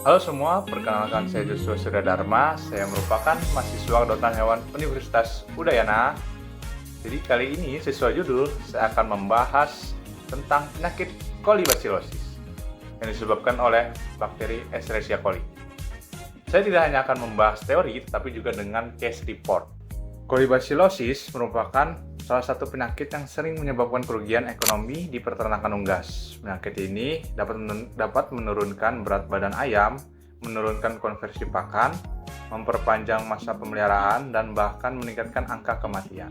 Halo semua, perkenalkan saya Joshua Suryadharma. Saya merupakan mahasiswa kedokteran hewan Universitas Udayana. Jadi kali ini sesuai judul, saya akan membahas tentang penyakit kolibasilosis yang disebabkan oleh bakteri Escherichia coli. Saya tidak hanya akan membahas teori, tetapi juga dengan case report. Kolibasilosis merupakan salah satu penyakit yang sering menyebabkan kerugian ekonomi di peternakan unggas. Penyakit ini dapat menurunkan berat badan ayam, menurunkan konversi pakan, memperpanjang masa pemeliharaan, dan bahkan meningkatkan angka kematian.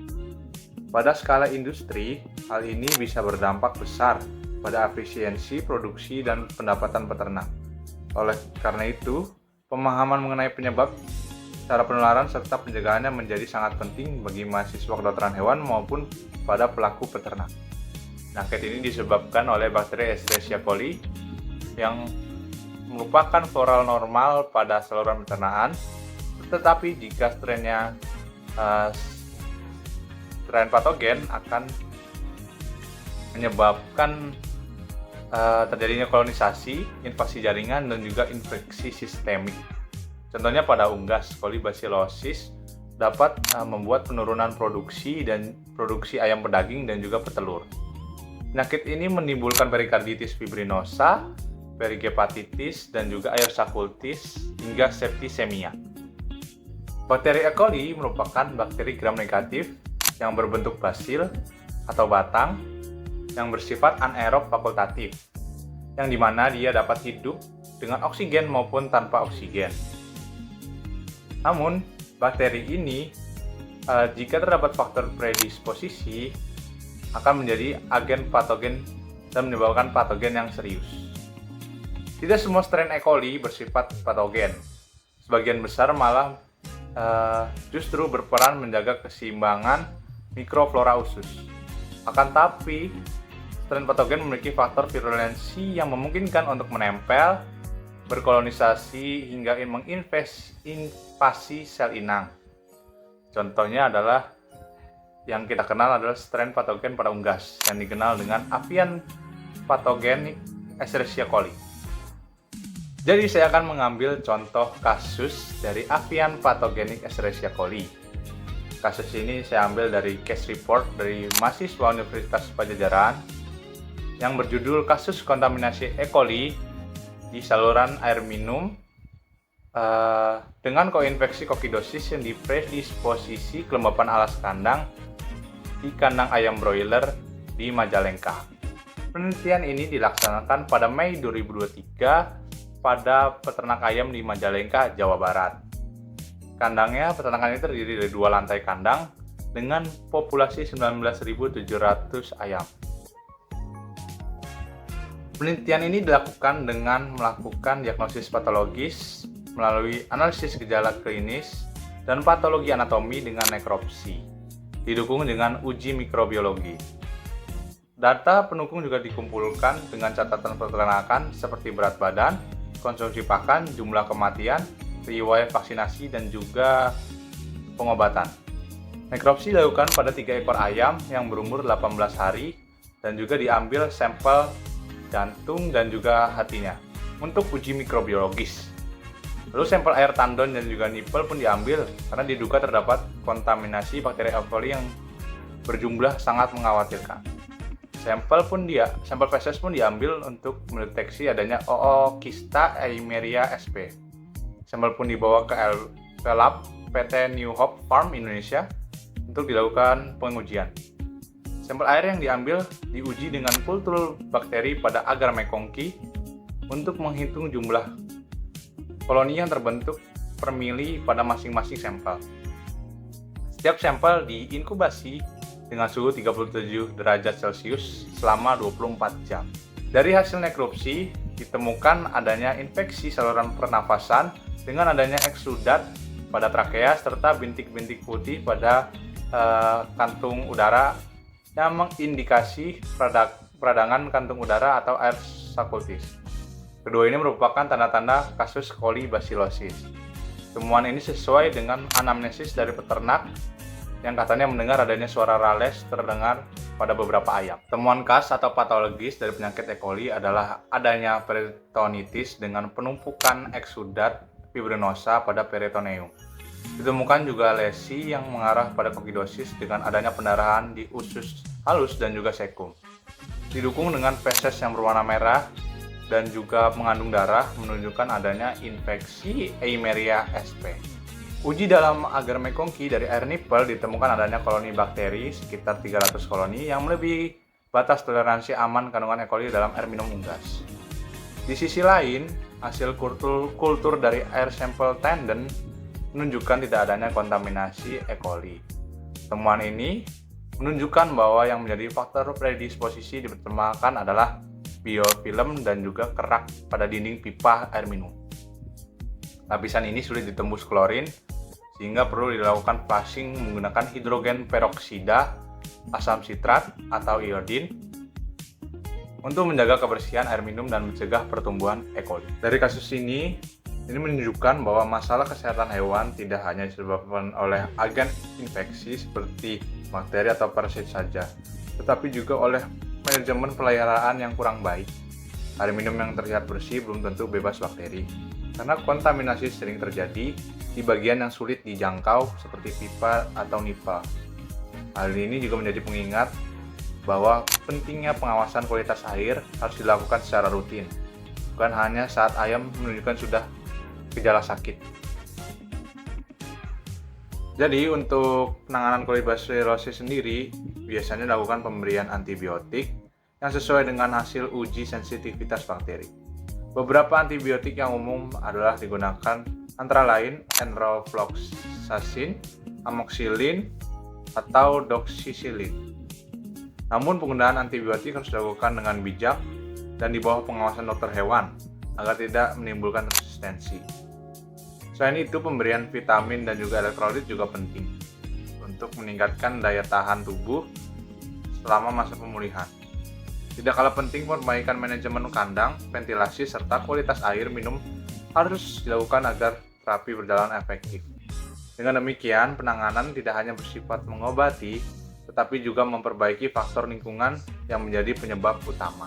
Pada skala industri, hal ini bisa berdampak besar pada efisiensi produksi dan pendapatan peternak. Oleh karena itu, pemahaman mengenai penyebab, cara penularan, serta pencegahannya menjadi sangat penting bagi mahasiswa kedokteran hewan maupun pada pelaku peternak. Penyakit ini disebabkan oleh bakteri Escherichia coli yang merupakan floral normal pada saluran pencernaan, tetapi jika strain patogen akan menyebabkan terjadinya kolonisasi, invasi jaringan, dan juga infeksi sistemik. Contohnya pada unggas, kolibasilosis dapat membuat penurunan produksi ayam pedaging dan juga petelur. Penyakit ini menimbulkan perikarditis fibrinosa, perigepatitis, dan juga aerosacultis hingga septisemia. Bakteri E. coli merupakan bakteri gram negatif yang berbentuk basil atau batang yang bersifat anaerob fakultatif, yang dimana dia dapat hidup dengan oksigen maupun tanpa oksigen. Namun, bakteri ini jika terdapat faktor predisposisi akan menjadi agen patogen dan menyebabkan patogen yang serius. Tidak semua strain E. coli bersifat patogen. Sebagian besar malah justru berperan menjaga keseimbangan mikroflora usus. Akan tapi, strain patogen memiliki faktor virulensi yang memungkinkan untuk menempel, berkolonisasi, hingga menginvasi sel inang. Contohnya adalah yang kita kenal adalah strain patogen pada unggas yang dikenal dengan avian patogenik Escherichia coli. Jadi saya akan mengambil contoh kasus dari avian patogenik Escherichia coli. Kasus ini saya ambil dari case report dari mahasiswa Universitas Padjadjaran yang berjudul kasus kontaminasi E. coli di saluran air minum dengan koinfeksi kokidosis yang dipredisposisi kelembapan alas kandang di kandang ayam broiler di Majalengka. Penelitian ini dilaksanakan pada Mei 2023 pada peternak ayam di Majalengka, Jawa Barat. Kandangnya, peternakan ini terdiri dari 2 lantai kandang dengan populasi 19.700 ayam. Penelitian ini dilakukan dengan melakukan diagnosis patologis melalui analisis gejala klinis dan patologi anatomi dengan nekropsi, didukung dengan uji mikrobiologi. Data pendukung juga dikumpulkan dengan catatan peternakan seperti berat badan, konsumsi pakan, jumlah kematian, riwayat vaksinasi, dan juga pengobatan. Nekropsi dilakukan pada 3 ekor ayam yang berumur 18 hari dan juga diambil sampel jantung dan juga hatinya untuk uji mikrobiologis. Lalu sampel air tandon dan juga nipel pun diambil karena diduga terdapat kontaminasi bakteri E. coli yang berjumlah sangat mengkhawatirkan. Sampel feses pun diambil untuk mendeteksi adanya Oocysta eimeria sp. Sampel pun dibawa ke lab PT New Hope Farm Indonesia untuk dilakukan pengujian. Sampel air yang diambil diuji dengan kultur bakteri pada agar mekongki untuk menghitung jumlah koloni yang terbentuk per mili pada masing-masing sampel. Setiap sampel diinkubasi dengan suhu 37 derajat Celcius selama 24 jam. Dari hasil nekropsi ditemukan adanya infeksi saluran pernafasan dengan adanya eksudat pada trakea serta bintik-bintik putih pada kantung udara yang mengindikasi peradangan kantung udara atau air sakultis. Kedua ini merupakan tanda-tanda kasus kolibasilosis. Temuan ini sesuai dengan anamnesis dari peternak yang katanya mendengar adanya suara rales terdengar pada beberapa ayam. Temuan khas atau patologis dari penyakit E. coli adalah adanya peritonitis dengan penumpukan eksudat fibrinosa pada peritoneum. Ditemukan juga lesi yang mengarah pada kokidosis dengan adanya pendarahan di usus halus dan juga sekum. Didukung dengan feses yang berwarna merah dan juga mengandung darah menunjukkan adanya infeksi Eimeria sp. Uji dalam agar McConkie dari air nipple ditemukan adanya koloni bakteri sekitar 300 koloni yang melebihi batas toleransi aman kandungan E. coli dalam air minum unggas. Di sisi lain, hasil kultur dari air sampel tendon menunjukkan tidak adanya kontaminasi E. coli. Temuan ini menunjukkan bahwa yang menjadi faktor predisposisi dipertimbangkan adalah biofilm dan juga kerak pada dinding pipa air minum. Lapisan ini sulit ditembus klorin, sehingga perlu dilakukan flushing menggunakan hidrogen peroksida, asam sitrat, atau iodin untuk menjaga kebersihan air minum dan mencegah pertumbuhan E. coli. Dari kasus ini menunjukkan bahwa masalah kesehatan hewan tidak hanya disebabkan oleh agen infeksi seperti bakteri atau parasit saja, tetapi juga oleh manajemen peliharaan yang kurang baik. Air minum yang terlihat bersih belum tentu bebas bakteri, karena kontaminasi sering terjadi di bagian yang sulit dijangkau seperti pipa atau nipah. Hal ini juga menjadi pengingat bahwa pentingnya pengawasan kualitas air harus dilakukan secara rutin, bukan hanya saat ayam menunjukkan sudah gejala sakit. Jadi untuk penanganan kolibasilosis sendiri biasanya dilakukan pemberian antibiotik yang sesuai dengan hasil uji sensitivitas bakteri. Beberapa antibiotik yang umum adalah digunakan antara lain enrofloxacin, amoxicillin, atau doxycycline. Namun penggunaan antibiotik harus dilakukan dengan bijak dan di bawah pengawasan dokter hewan agar tidak menimbulkan resistensi. Selain itu, pemberian vitamin dan juga elektrolit juga penting untuk meningkatkan daya tahan tubuh selama masa pemulihan. Tidak kalah penting, perbaikan manajemen kandang, ventilasi, serta kualitas air minum harus dilakukan agar terapi berjalan efektif. Dengan demikian, penanganan tidak hanya bersifat mengobati, tetapi juga memperbaiki faktor lingkungan yang menjadi penyebab utama.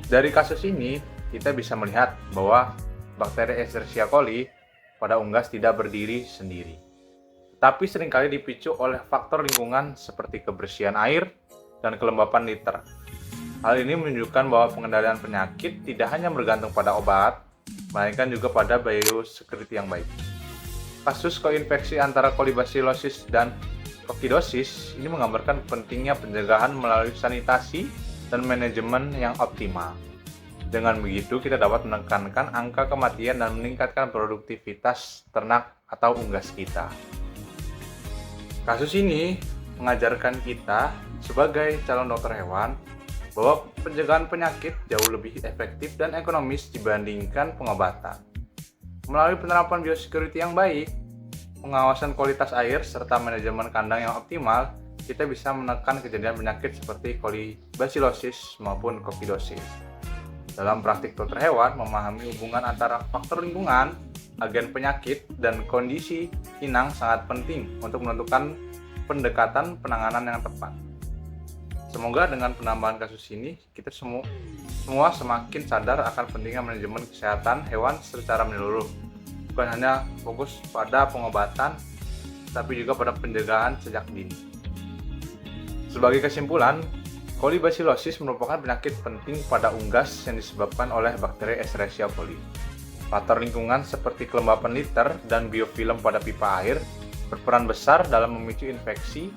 Dari kasus ini, kita bisa melihat bahwa bakteri Escherichia coli pada unggas tidak berdiri sendiri, tetapi seringkali dipicu oleh faktor lingkungan seperti kebersihan air dan kelembapan liter. Hal ini menunjukkan bahwa pengendalian penyakit tidak hanya bergantung pada obat, melainkan juga pada biosecurity yang baik. Kasus koinfeksi antara kolibasilosis dan kokidosis ini menggambarkan pentingnya pencegahan melalui sanitasi dan manajemen yang optimal. Dengan begitu, kita dapat menekankan angka kematian dan meningkatkan produktivitas ternak atau unggas kita. Kasus ini mengajarkan kita sebagai calon dokter hewan bahwa pencegahan penyakit jauh lebih efektif dan ekonomis dibandingkan pengobatan. Melalui penerapan biosecurity yang baik, pengawasan kualitas air, serta manajemen kandang yang optimal, kita bisa menekan kejadian penyakit seperti kolibasilosis maupun kokidosis. Dalam praktik dokter hewan, memahami hubungan antara faktor lingkungan, agen penyakit, dan kondisi inang sangat penting untuk menentukan pendekatan penanganan yang tepat. Semoga dengan penambahan kasus ini, kita semua semakin sadar akan pentingnya manajemen kesehatan hewan secara menyeluruh. Bukan hanya fokus pada pengobatan, tapi juga pada pencegahan sejak dini. Sebagai kesimpulan, kolibasilosis merupakan penyakit penting pada unggas yang disebabkan oleh bakteri Escherichia coli. Faktor lingkungan seperti kelembapan liter dan biofilm pada pipa air berperan besar dalam memicu infeksi.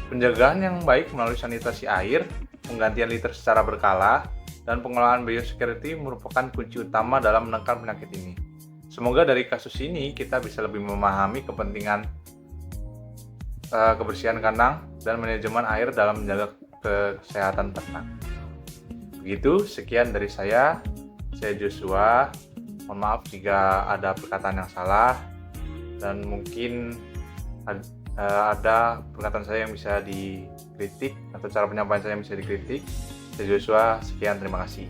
Penjagaan yang baik melalui sanitasi air, penggantian liter secara berkala, dan pengelolaan biosecurity merupakan kunci utama dalam menekan penyakit ini. Semoga dari kasus ini kita bisa lebih memahami kepentingan kebersihan kandang dan manajemen air dalam menjaga kesehatan ternak. Begitu, sekian dari saya Joshua. Mohon maaf jika ada perkataan yang salah dan mungkin ada perkataan saya yang bisa dikritik atau cara penyampaian saya yang bisa dikritik. Saya Joshua, sekian, terima kasih.